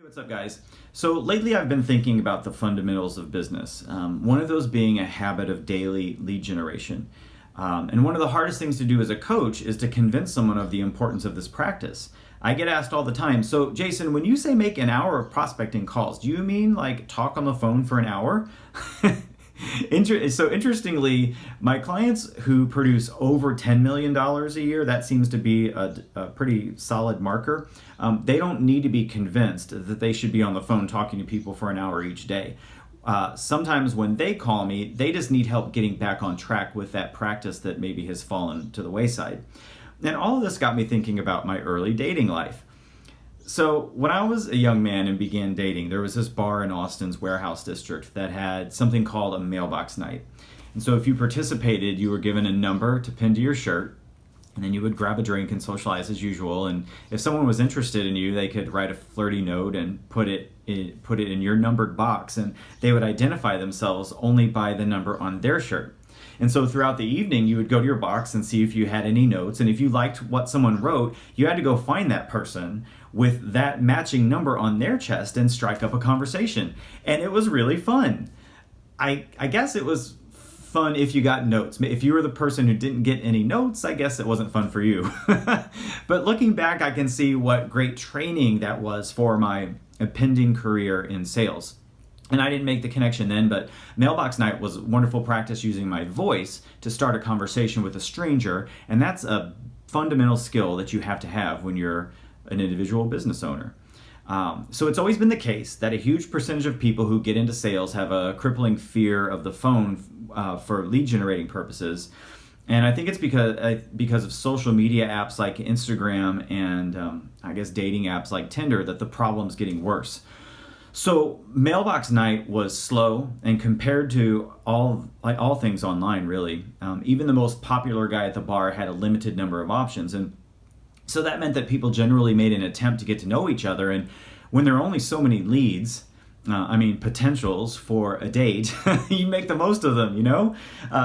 What's up, guys? So lately I've been thinking about the fundamentals of business. One of those being a habit of daily lead generation. And one of the hardest things to do as a coach is to convince someone of the importance of this practice. I get asked all the time, so Jason, when you say make an hour of prospecting calls, do you mean like talk on the phone for an hour? So interestingly, my clients who produce over $10 million a year, that seems to be a pretty solid marker. They don't need to be convinced that they should be on the phone talking to people for an hour each day. Sometimes when they call me, they just need help getting back on track with that practice that maybe has fallen to the wayside. And all of this got me thinking about my early dating life. So when I was a young man and began dating, there was this bar in Austin's Warehouse District that had something called a mailbox night. And so if you participated, you were given a number to pin to your shirt, and then you would grab a drink and socialize as usual. And if someone was interested in you, they could write a flirty note and put it in your numbered box, and they would identify themselves only by the number on their shirt. And so throughout the evening, you would go to your box and see if you had any notes. And if you liked what someone wrote, you had to go find that person with that matching number on their chest and strike up a conversation. And it was really fun. I guess it was fun if you got notes. If you were the person who didn't get any notes, I guess it wasn't fun for you. But looking back, I can see what great training that was for my impending career in sales. And I didn't make the connection then, but Mailbox Night was wonderful practice using my voice to start a conversation with a stranger. And that's a fundamental skill that you have to have when you're an individual business owner. So it's always been the case that a huge percentage of people who get into sales have a crippling fear of the phone for lead generating purposes. And I think it's because of social media apps like Instagram and I guess dating apps like Tinder that the problem's getting worse. So Mailbox Night was slow, and compared to all things online, really, even the most popular guy at the bar had a limited number of options. And so that meant that people generally made an attempt to get to know each other. And when there are only so many leads, potentials for a date, you make the most of them, you know?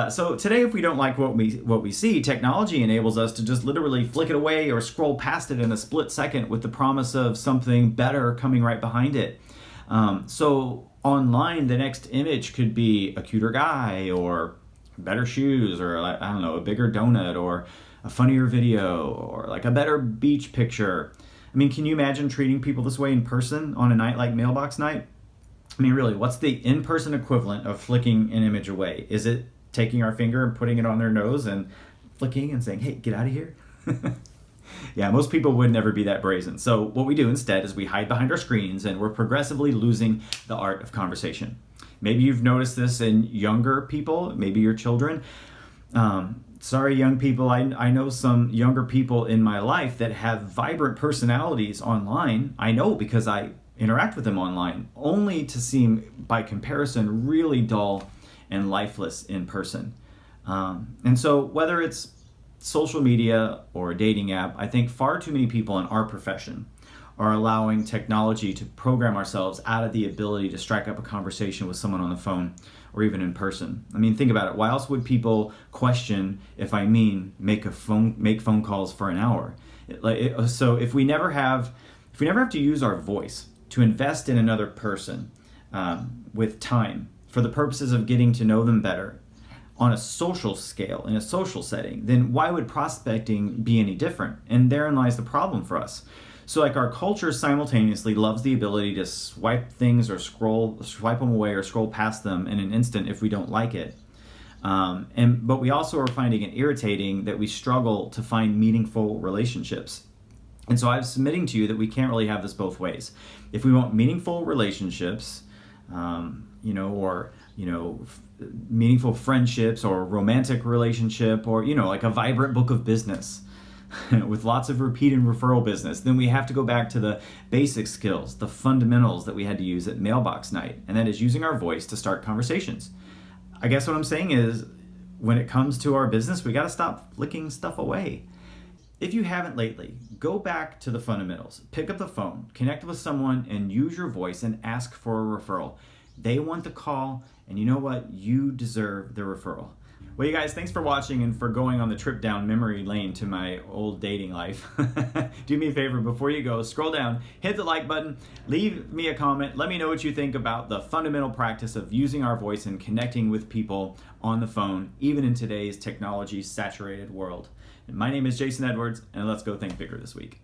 So today, if we don't like what we see, technology enables us to just literally flick it away or scroll past it in a split second with the promise of something better coming right behind it. So online, the next image could be a cuter guy or better shoes or I don't know, a bigger donut or a funnier video or like a better beach picture. I mean, can you imagine treating people this way in person on a night like Mailbox Night? I mean, really, what's the in-person equivalent of flicking an image away? Is it taking our finger and putting it on their nose and flicking and saying, hey, get out of here? Yeah, most people would never be that brazen. So what we do instead is we hide behind our screens, and we're progressively losing the art of conversation. Maybe you've noticed this in younger people, maybe your children. Sorry, young people, I know some younger people in my life that have vibrant personalities online. I know because I interact with them online, only to seem, by comparison, really dull and lifeless in person. And so whether it's social media or a dating app, I think far too many people in our profession are allowing technology to program ourselves out of the ability to strike up a conversation with someone on the phone or even in person. I mean, think about it. Why else would people question if I mean make phone calls for an hour? So if we never have to use our voice to invest in another person with time for the purposes of getting to know them better on a social scale, in a social setting, then why would prospecting be any different? And therein lies the problem for us. So like our culture simultaneously loves the ability to swipe things or swipe them away or scroll past them in an instant if we don't like it. But we also are finding it irritating that we struggle to find meaningful relationships. And so I'm submitting to you that we can't really have this both ways. If we want meaningful relationships, meaningful friendships or romantic relationship or, like a vibrant book of business with lots of repeat and referral business, then we have to go back to the basic skills, the fundamentals that we had to use at Mailbox Night, and that is using our voice to start conversations. I guess what I'm saying is when it comes to our business, we got to stop flicking stuff away. If you haven't lately, go back to the fundamentals. Pick up the phone, connect with someone, and use your voice and ask for a referral. They want the call, and you know what? You deserve the referral. Well, you guys, thanks for watching and for going on the trip down memory lane to my old dating life. Do me a favor, before you go, scroll down, hit the like button, leave me a comment, let me know what you think about the fundamental practice of using our voice and connecting with people on the phone, even in today's technology-saturated world. And my name is Jason Edwards, and let's go think bigger this week.